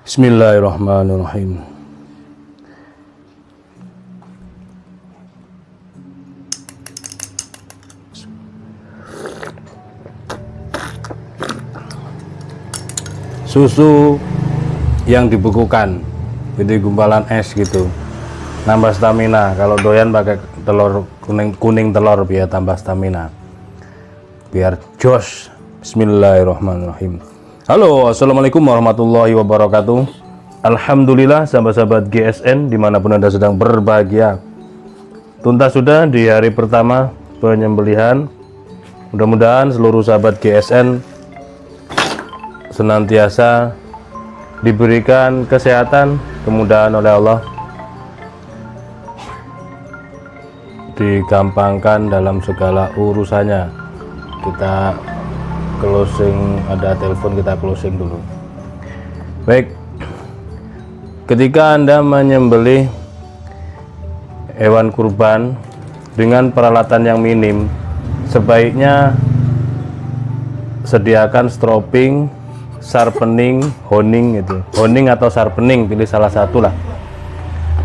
Bismillahirrahmanirrahim. Susu yang dibekukan, jadi gumpalan es gitu, nambah stamina. Kalau doyan pakai telur kuning telur biar tambah stamina, biar jos. Bismillahirrahmanirrahim. Halo, assalamualaikum warahmatullahi wabarakatuh. Alhamdulillah, sahabat-sahabat GSN dimanapun Anda sedang berbahagia. Tuntas sudah di hari pertama penyembelihan. Mudah-mudahan seluruh sahabat GSN senantiasa diberikan kesehatan, kemudahan oleh Allah, digampangkan dalam segala urusannya. Kita closing, ada telepon, kita closing dulu. Baik, ketika Anda menyembelih hewan kurban dengan peralatan yang minim, sebaiknya sediakan stropping, sharpening, honing gitu. Honing atau sharpening, pilih salah satu lah.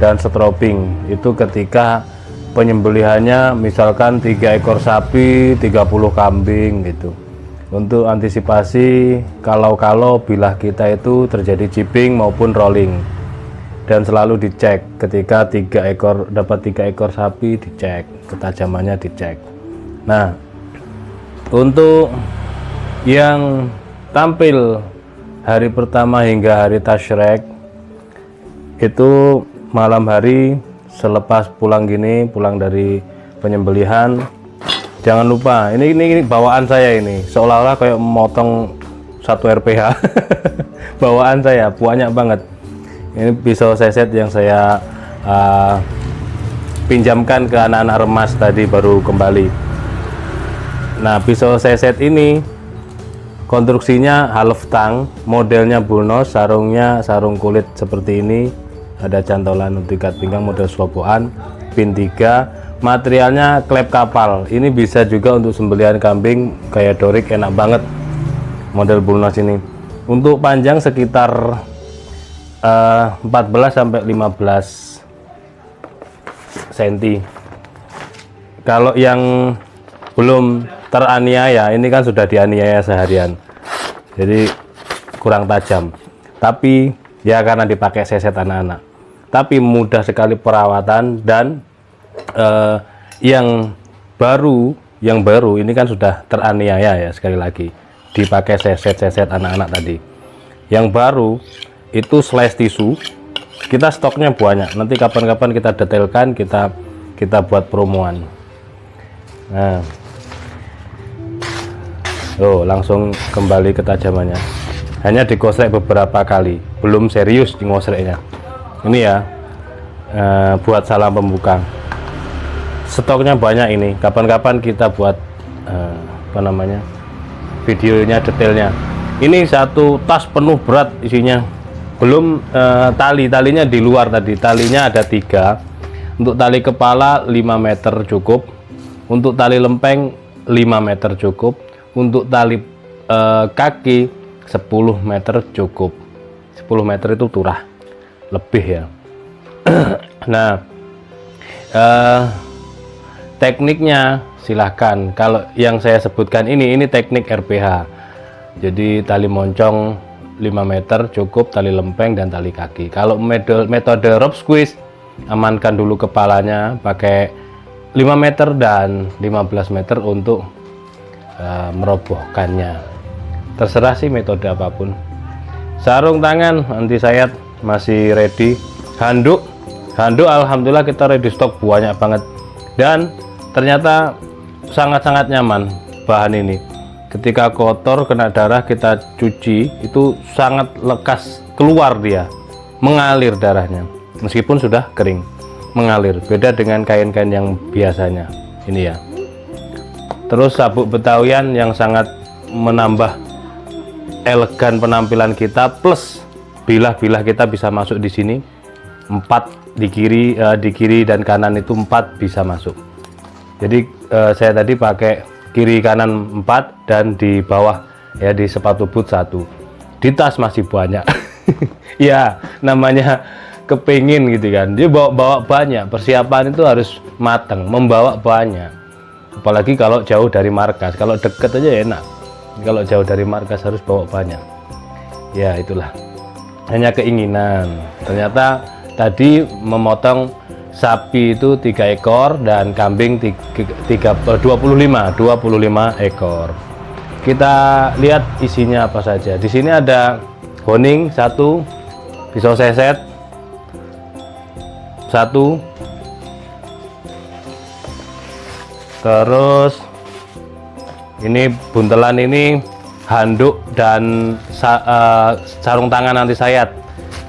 Dan stropping itu ketika penyembelihannya misalkan 3 ekor sapi, 30 kambing gitu. Untuk antisipasi kalau bilah kita itu terjadi chipping maupun rolling. Dan selalu dicek ketika dapat 3 ekor sapi, dicek ketajamannya, dicek. Nah, untuk yang tampil hari pertama hingga hari tasyrek itu malam hari selepas pulang dari penyembelihan, jangan lupa, ini bawaan saya, ini seolah-olah kayak memotong 1 RPH. Bawaan saya banyak banget. Ini pisau seset yang saya pinjamkan ke anak-anak remas tadi baru kembali. Nah, pisau seset ini konstruksinya half tang, modelnya bullnose, sarungnya sarung kulit seperti ini, ada cantolan untuk ikat pinggang model swaboan, pin 3, materialnya klep kapal. Ini bisa juga untuk sembelihan kambing kayak dorik, enak banget model bullnose ini. Untuk panjang sekitar 14 sampai 15 cm. Kalau yang belum teraniaya, ini kan sudah dianiaya seharian, jadi kurang tajam, tapi ya karena dipakai seset anak-anak. Tapi mudah sekali perawatan. Dan yang baru ini kan sudah teraniaya ya, sekali lagi dipakai seset anak-anak tadi. Yang baru itu slash tisu, kita stoknya banyak, nanti kapan-kapan kita detailkan, kita buat promoan. Nah, langsung kembali ketajamannya, hanya digosrek beberapa kali, belum serius di ngosreknya. Ini ya, buat salam pembuka. Stoknya banyak ini, kapan-kapan kita buat videonya detailnya. Ini satu tas penuh berat isinya, belum talinya di luar tadi. Talinya ada 3, untuk tali kepala 5 meter cukup, untuk tali lempeng 5 meter cukup, untuk tali kaki 10 meter cukup. 10 meter itu turah lebih ya. Nah, tekniknya silahkan. Kalau yang saya sebutkan ini teknik RPH. Jadi tali moncong 5 meter cukup, tali lempeng dan tali kaki. Kalau metode rope squeeze, amankan dulu kepalanya pakai 5 meter dan 15 meter untuk merobohkannya. Terserah sih metode apapun. Sarung tangan anti sayat masih ready. Handuk alhamdulillah kita ready stok banyak banget, dan ternyata sangat-sangat nyaman bahan ini. Ketika kotor kena darah kita cuci itu sangat lekas keluar, dia mengalir darahnya meskipun sudah kering, mengalir. Beda dengan kain-kain yang biasanya ini ya. Terus sabuk betawian yang sangat menambah elegan penampilan kita, plus bilah-bilah kita bisa masuk di sini 4 di kiri dan kanan itu 4 bisa masuk. Jadi saya tadi pakai kiri kanan 4 dan di bawah ya di sepatu boot 1. Di tas masih banyak. Ya namanya kepingin gitu kan, dia bawa banyak, persiapan itu harus matang, membawa banyak, apalagi kalau jauh dari markas. Kalau deket aja enak, kalau jauh dari markas harus bawa banyak. Ya itulah, hanya keinginan. Ternyata tadi memotong sapi itu 3 ekor dan kambing 25 ekor. Kita lihat isinya apa saja. Di sini ada honing 1, pisau seset 1, terus ini buntelan ini handuk dan sarung tangan anti sayat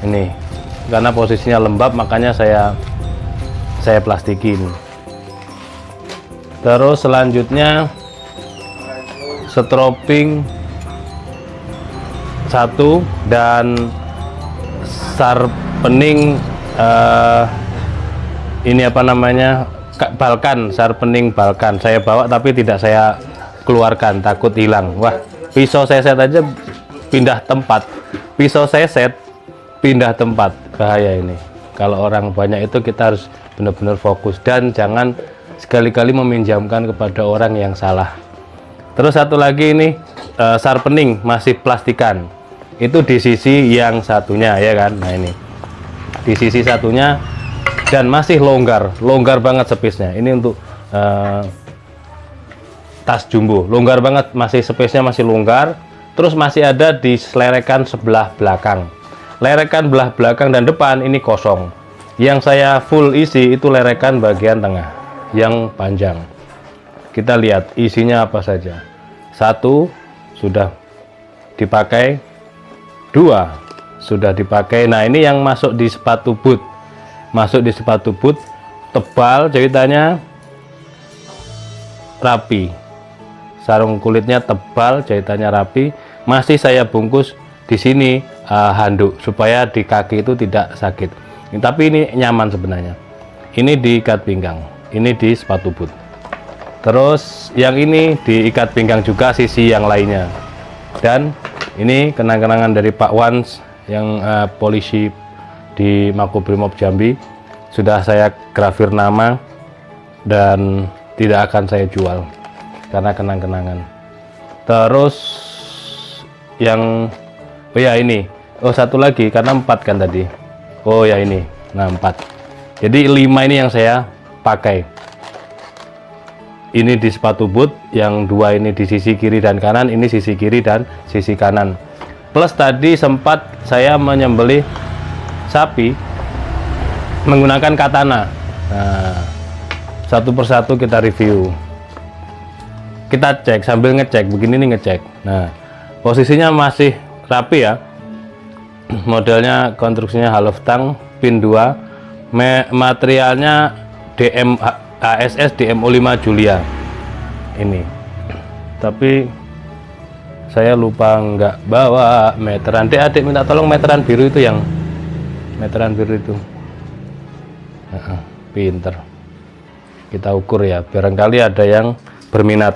ini, karena posisinya lembab makanya saya plastikin. Terus selanjutnya stroping 1 dan sarpening ini apa namanya, balkan, sarpening balkan saya bawa tapi tidak saya keluarkan, takut hilang. Wah, pisau seset aja pindah tempat, pisau seset pindah tempat, bahaya ini. Kalau orang banyak itu kita harus benar-benar fokus dan jangan sekali-kali meminjamkan kepada orang yang salah. Terus satu lagi ini sarpening masih plastikan, itu di sisi yang satunya ya kan. Nah ini di sisi satunya dan masih longgar banget space-nya. Ini untuk tas jumbo, longgar banget, masih space-nya masih longgar. Terus masih ada di selerekan sebelah belakang, lerekan belah belakang dan depan ini kosong. Yang saya full isi itu lerekan bagian tengah yang panjang. Kita lihat isinya apa saja. 1 sudah dipakai, 2 sudah dipakai. Nah ini yang masuk di sepatu boot, tebal, jahitannya rapi, sarung kulitnya tebal, jahitannya rapi. Masih saya bungkus di sini handuk supaya di kaki itu tidak sakit. Tapi ini nyaman sebenarnya. Ini diikat pinggang, ini di sepatu boot. Terus yang ini diikat pinggang juga sisi yang lainnya. Dan ini kenang-kenangan dari Pak Wans yang polisi di Makobrimob Jambi. Sudah saya grafir nama dan tidak akan saya jual karena kenang-kenangan. Terus yang ya ini, satu lagi karena 4 kan tadi. Ya ini, nah 4. Jadi 5 ini yang saya pakai. Ini di sepatu boot, yang 2 ini di sisi kiri dan kanan, ini sisi kiri dan sisi kanan. Plus tadi sempat saya menyembelih sapi menggunakan katana. Nah, satu persatu kita review, kita cek sambil ngecek, begini nih ngecek. Nah posisinya masih rapi ya, modelnya konstruksinya half tang, pin 2, materialnya DM ASS DMO5 Julia ini. Tapi saya lupa nggak bawa meteran. Adik minta tolong meteran biru itu, yang meteran biru itu. Pinter, kita ukur ya, barangkali ada yang berminat.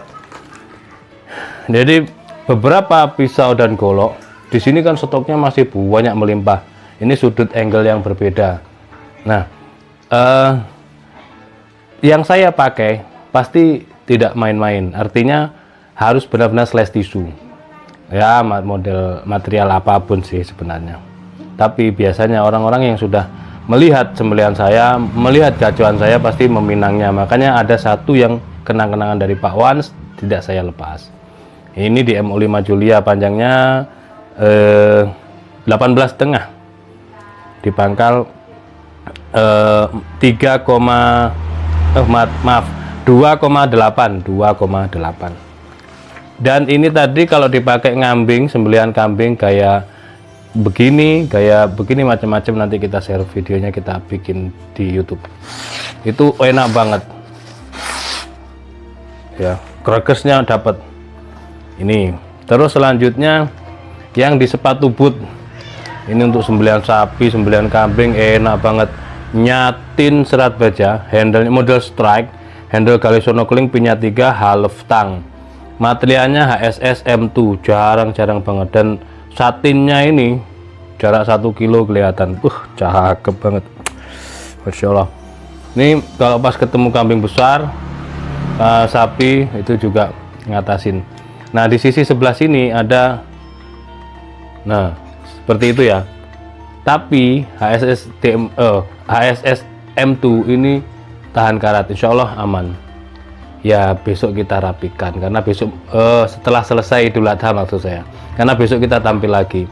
Jadi beberapa pisau dan golok di sini kan stoknya masih banyak melimpah. Ini sudut angle yang berbeda. Nah yang saya pakai pasti tidak main-main, artinya harus benar-benar slash tisu ya, model material apapun sih sebenarnya. Tapi biasanya orang-orang yang sudah melihat sembelihan saya, melihat gacuan saya pasti meminangnya. Makanya ada satu yang kenang-kenangan dari Pak Wans tidak saya lepas. Ini di MO5 Julia, panjangnya 18,5, di pangkal 2,8. Dan ini tadi kalau dipakai ngambing, sembelihan kambing kayak begini macam-macam, nanti kita share videonya, kita bikin di YouTube. Itu enak banget ya, gregesnya dapat ini. Terus selanjutnya yang di sepatu boot ini untuk sembelihan sapi, sembelihan kambing, enak banget. Nyatin serat baja, handle model strike, handle Galisono Kling, pinnya 3, half tang, materialnya HSS M2, jarang-jarang banget. Dan satinnya ini jarak 1 kilo kelihatan. Cakep banget, Masya Allah. Ini kalau pas ketemu kambing besar, sapi itu juga ngatasin. Nah di sisi sebelah sini ada, nah seperti itu ya. Tapi HSS M2 ini tahan karat, insya Allah aman. Ya besok kita rapikan, karena besok setelah selesai Idul Adha maksud saya, karena besok kita tampil lagi.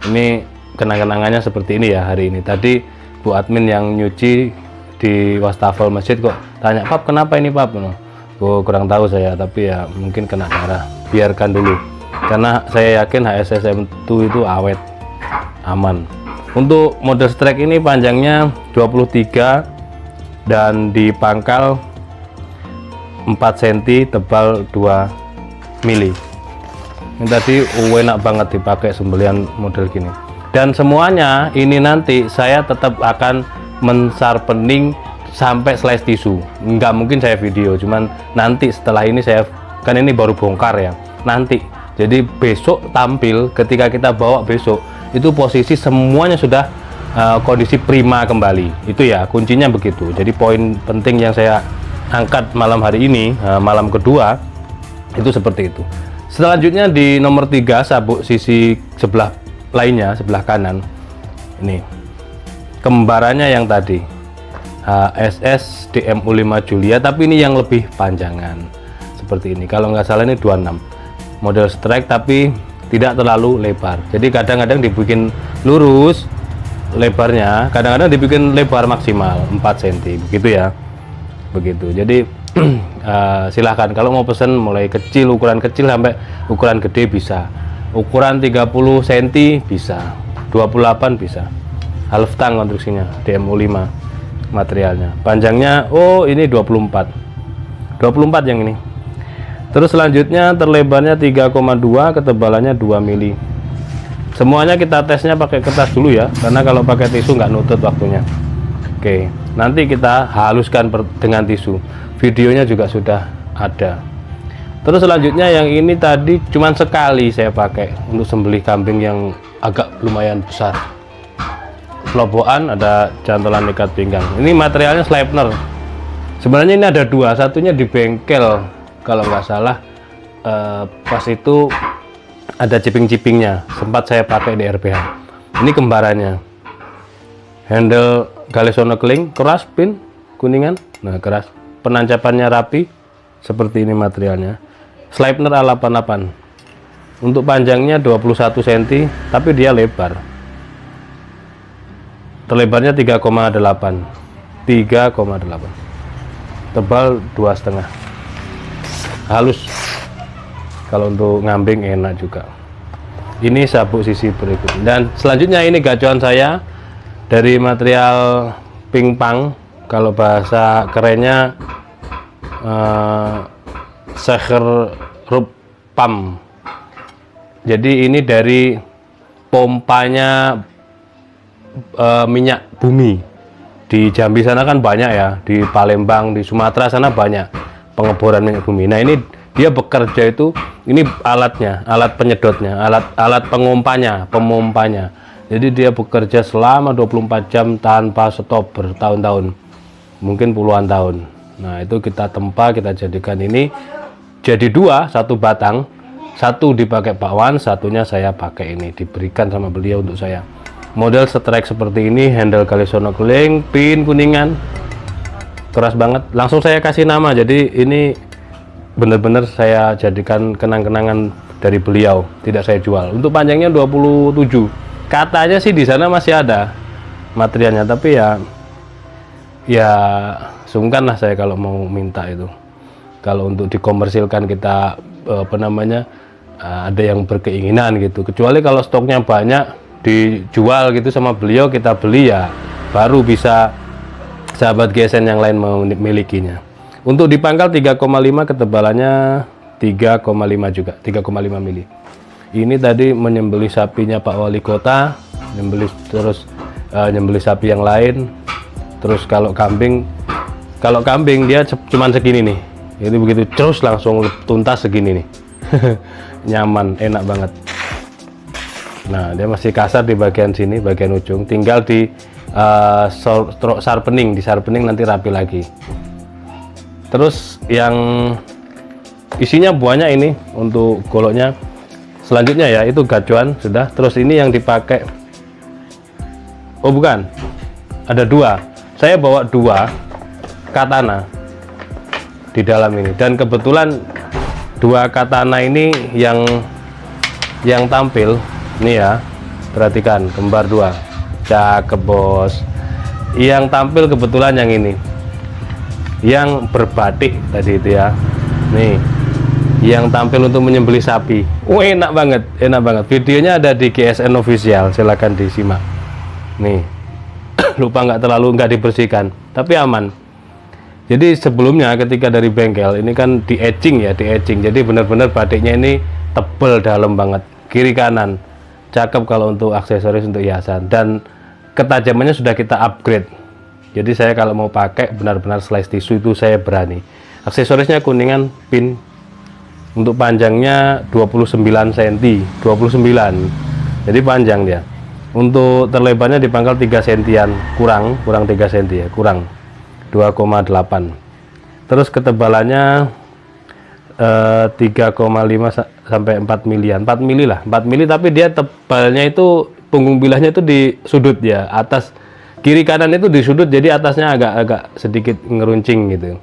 Ini kenang-kenangannya seperti ini ya hari ini. Tadi Bu admin yang nyuci di wastafel masjid kok tanya, "Pap, kenapa ini Pap?" Oh, kurang tahu saya, tapi ya mungkin kena darah. Biarkan dulu, karena saya yakin HSS M2 itu awet, aman. Untuk model strike ini panjangnya 23 dan di pangkal 4 cm, tebal 2 mili. Ini tadi enak banget dipakai sembelian model gini. Dan semuanya ini nanti saya tetap akan mensharpening sampai slice tisu. Nggak mungkin saya video, cuman nanti setelah ini saya, kan ini baru bongkar ya, nanti. Jadi besok tampil, ketika kita bawa besok, itu posisi semuanya sudah kondisi prima kembali. Itu ya kuncinya begitu. Jadi poin penting yang saya angkat malam hari ini, malam kedua, itu seperti itu. Selanjutnya di nomor 3, sabuk sisi sebelah lainnya, sebelah kanan ini kembarannya yang tadi HSS DMU5 Julia, tapi ini yang lebih panjangan seperti ini. Kalau nggak salah ini 26 model strike, tapi tidak terlalu lebar. Jadi kadang-kadang dibikin lurus lebarnya, kadang-kadang dibikin lebar maksimal 4 cm begitu ya, begitu. Jadi silahkan kalau mau pesen mulai kecil, ukuran kecil sampai ukuran gede bisa, ukuran 30 cm bisa, 28 bisa. Half tang konstruksinya, DMU5 materialnya. Panjangnya ini 24 yang ini. Terus selanjutnya terlebarnya 3,2, ketebalannya 2 mili. Semuanya kita tesnya pakai kertas dulu ya, karena kalau pakai tisu nggak nutut waktunya. Oke, nanti kita haluskan dengan tisu. Videonya juga sudah ada. Terus selanjutnya yang ini tadi cuman sekali saya pakai untuk sembelih kambing yang agak lumayan besar. Lobokan, ada cantolan ikat pinggang. Ini materialnya Sleipner. Sebenarnya ini ada dua, satunya di bengkel kalau nggak salah. Pas itu ada ciping-cipingnya, sempat saya pakai di RPH. Ini kembarannya. Handle Galesono keling, keras, pin kuningan, nah keras. Penancapannya rapi, seperti ini materialnya. Sleipner A88. Untuk panjangnya 21 cm, tapi dia lebar. Terlebarnya 3,8. Tebal 2,5. Halus. Kalau untuk ngambing enak juga. Ini sabuk sisi berikutnya. Dan selanjutnya ini gacuan saya dari material pingpang, kalau bahasa kerennya Secher Rupam. Jadi ini dari pompanya minyak bumi. Di Jambi sana kan banyak ya, di Palembang, di Sumatera sana banyak pengeboran minyak bumi. Nah ini dia bekerja itu, ini alatnya, alat penyedotnya, alat pemompanya. Jadi dia bekerja selama 24 jam tanpa stop bertahun-tahun, mungkin puluhan tahun. Nah itu kita tempa, kita jadikan ini jadi dua, satu batang, satu dipakai Pak Wan, satunya saya pakai ini, diberikan sama beliau untuk saya. Model strike seperti ini, handle Galesono keling, pin kuningan, keras banget. Langsung saya kasih nama, jadi ini benar-benar saya jadikan kenang-kenangan dari beliau, tidak saya jual. Untuk panjangnya 27, katanya sih di sana masih ada materialnya, tapi ya sungkan lah saya kalau mau minta itu. Kalau untuk dikomersilkan kita ada yang berkeinginan gitu, kecuali kalau stoknya banyak dijual gitu sama beliau, kita beli ya baru bisa sahabat GSN yang lain memilikinya. Untuk di pangkal 3,5, ketebalannya 3,5 juga, 3,5 mili. Ini tadi menyembelih sapinya Pak Wali Kota, nyembelih sapi yang lain. Terus kalau kambing dia cuman segini nih. Jadi begitu terus langsung tuntas segini nih. Nyaman, enak banget. Nah, dia masih kasar di bagian sini, bagian ujung. Tinggal di sharpening, nanti rapi lagi. Terus yang isinya buahnya ini untuk goloknya. Selanjutnya ya, itu gacuan sudah. Terus ini yang dipakai. Oh bukan, ada dua. Saya bawa dua katana di dalam ini. Dan kebetulan dua katana ini yang tampil. Ini ya, perhatikan, kembar dua, cakep bos. Yang tampil kebetulan yang ini, yang berbatik tadi itu ya. Nih, yang tampil untuk menyembelih sapi. Enak banget, enak banget. Videonya ada di GSN Official, silahkan disimak. Nih, lupa nggak dibersihkan, tapi aman. Jadi sebelumnya ketika dari bengkel ini kan di etching ya, di etching. Jadi benar-benar batiknya ini tebel, dalam banget, kiri kanan. Cakep kalau untuk aksesoris, untuk hiasan. Dan ketajamannya sudah kita upgrade. Jadi saya kalau mau pakai benar-benar slice tisu itu saya berani. Aksesorisnya kuningan, pin. Untuk panjangnya 29 cm, 29. Jadi panjang dia. Untuk terlebarnya di pangkal 3 cm, kurang 3 cm ya, kurang 2,8. Terus ketebalannya 3,5 sampai 4 milian, 4 mili lah, 4 mili, tapi dia tebalnya itu punggung bilahnya itu di sudut ya, atas kiri kanan itu di sudut, jadi atasnya agak sedikit ngeruncing gitu.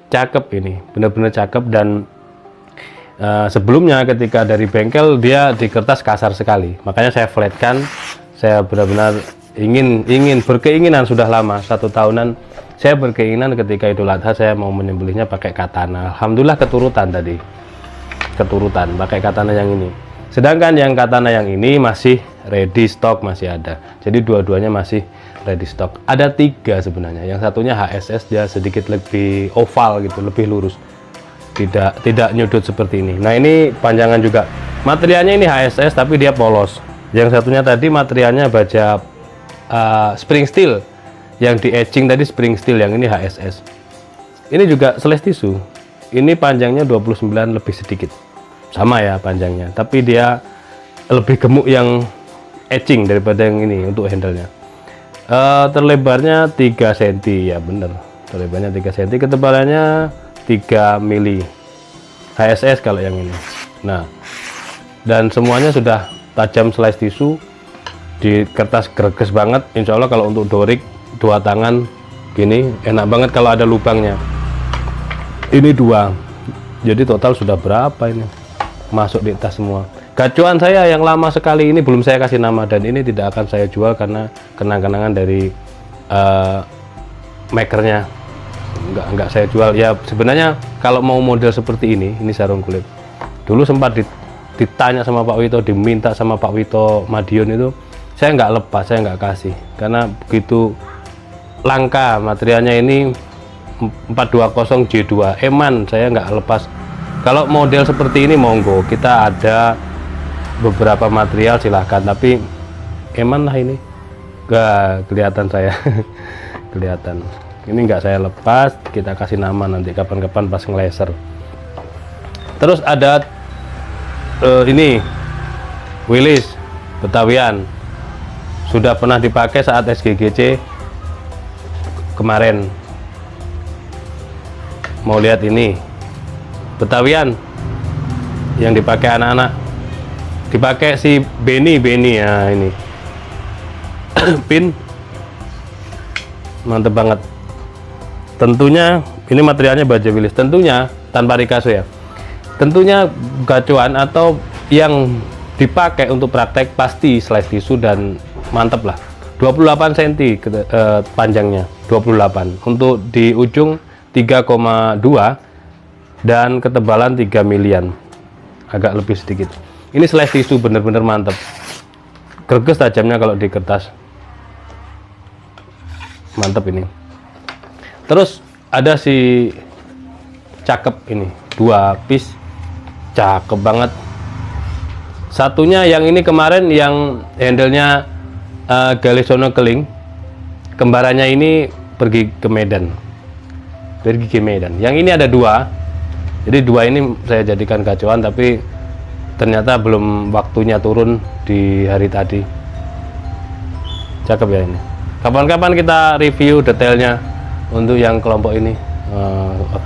Cakep ini, benar-benar cakep. Dan sebelumnya ketika dari bengkel dia di kertas kasar sekali, makanya saya flatkan. Saya benar-benar berkeinginan sudah lama, 1 tahunan saya berkeinginan ketika Idul Adha saya mau menyembelihnya pakai katana. Alhamdulillah keturutan tadi, keturutan pakai katana yang ini. Sedangkan yang katana yang ini masih ready stock, masih ada. Jadi dua-duanya masih ready stock. Ada 3 sebenarnya. Yang satunya HSS, dia sedikit lebih oval gitu, lebih lurus. Tidak nyudut seperti ini. Nah, ini panjangan juga. Materialnya ini HSS tapi dia polos. Yang satunya tadi materialnya baja spring steel. Yang di etching tadi spring steel, yang ini HSS. Ini juga slice tisu. Ini panjangnya 29 lebih sedikit. Sama ya panjangnya, tapi dia lebih gemuk yang etching daripada yang ini untuk handle-nya. Terlebarnya 3 cm ya, bener. Terlebarnya 3 cm, ketebalannya 3 mili. HSS kalau yang ini. Nah, dan semuanya sudah tajam slice tisu. Di kertas greges banget. Insya Allah kalau untuk dorik 2 tangan gini enak banget kalau ada lubangnya. Ini 2, jadi total sudah berapa ini masuk di tas semua. Gacuan saya yang lama sekali ini belum saya kasih nama, dan ini tidak akan saya jual karena kenang-kenangan dari makernya. Enggak saya jual ya. Sebenarnya kalau mau model seperti ini sarung kulit, dulu sempat ditanya sama Pak Wito, diminta sama Pak Wito Madiun itu, saya nggak lepas, saya nggak kasih karena begitu langka materialnya. Ini 420 J2 eman, saya nggak lepas. Kalau model seperti ini monggo, kita ada beberapa material silahkan, tapi eman lah ini. Gak kelihatan saya. Kelihatan ini nggak saya lepas, kita kasih nama nanti kapan-kapan pas ngelaser. Terus ada ini Willis Betawian, sudah pernah dipakai saat SGGC kemarin. Mau lihat ini Betawian yang dipakai anak-anak, dipakai si Beni ya, ini pin mantep banget. Tentunya ini materialnya baja Willis, tentunya tanpa rikaso ya. Tentunya gacuan atau yang dipakai untuk praktek pasti slice tisu dan mantep lah. 28 cm panjangnya, 28. Untuk di ujung 3,2 dan ketebalan 3 milian, agak lebih sedikit. Ini slice tisu bener-bener mantep, greges tajamnya kalau di kertas, mantep ini. Terus ada si cakep ini, 2 piece, cakep banget. Satunya yang ini kemarin yang handle-nya Galisono Keling, kembarannya ini pergi ke Medan. Yang ini ada 2, jadi 2 ini saya jadikan gacuan, tapi ternyata belum waktunya turun di hari tadi. Cakep ya ini. Kapan-kapan kita review detailnya untuk yang kelompok ini.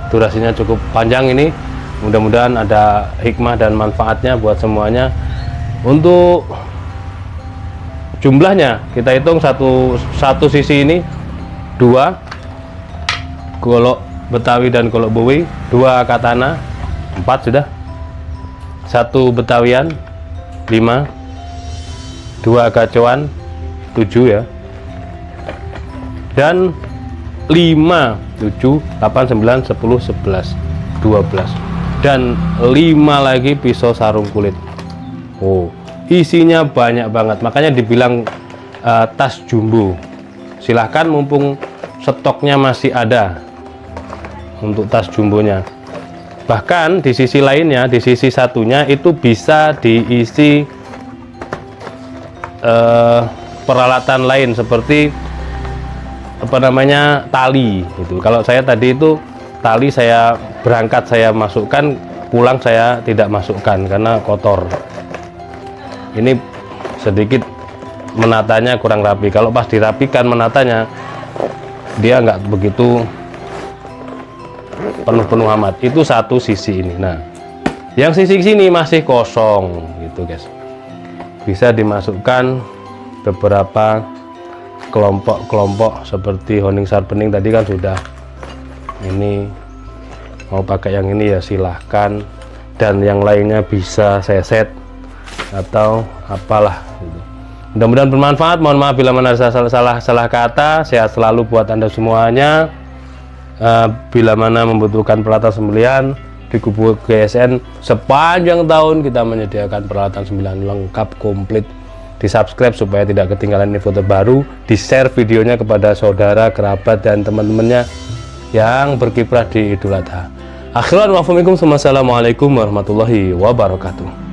Durasinya cukup panjang ini, mudah-mudahan ada hikmah dan manfaatnya buat semuanya. Untuk jumlahnya kita hitung satu sisi ini 2 golok Betawi dan golok Bowie, 2 katana 4 sudah, 1 Betawian 5, 2 gacoan 7 ya, dan 5, 7, 8, 9, 10, 11, 12, dan 5 lagi pisau sarung kulit. Oh, isinya banyak banget, makanya dibilang tas jumbo. Silahkan mumpung stoknya masih ada untuk tas jumbonya. Bahkan di sisi lainnya, di sisi satunya itu bisa diisi peralatan lain seperti apa namanya, tali gitu. Kalau saya tadi itu tali saya berangkat saya masukkan, pulang saya tidak masukkan karena kotor. Ini sedikit menatanya kurang rapi. Kalau pas dirapikan menatanya dia nggak begitu penuh-penuh amat. Itu satu sisi ini. Nah, yang sisi sini masih kosong gitu guys. Bisa dimasukkan beberapa kelompok-kelompok seperti honing sharpening tadi kan sudah. Ini mau pakai yang ini ya silahkan, dan yang lainnya bisa saya set atau apalah gitu. Mudah-mudahan bermanfaat. Mohon maaf bila mana ada salah kata. Sehat selalu buat Anda semuanya. Bila mana membutuhkan peralatan sembelihan di Kubu GSN, sepanjang tahun kita menyediakan peralatan sembelihan lengkap komplit. Di subscribe supaya tidak ketinggalan info terbaru. Di share videonya kepada saudara, kerabat, dan teman-temannya yang berkiprah di Idul Adha. Akhiran wa assalamualaikum warahmatullahi wabarakatuh.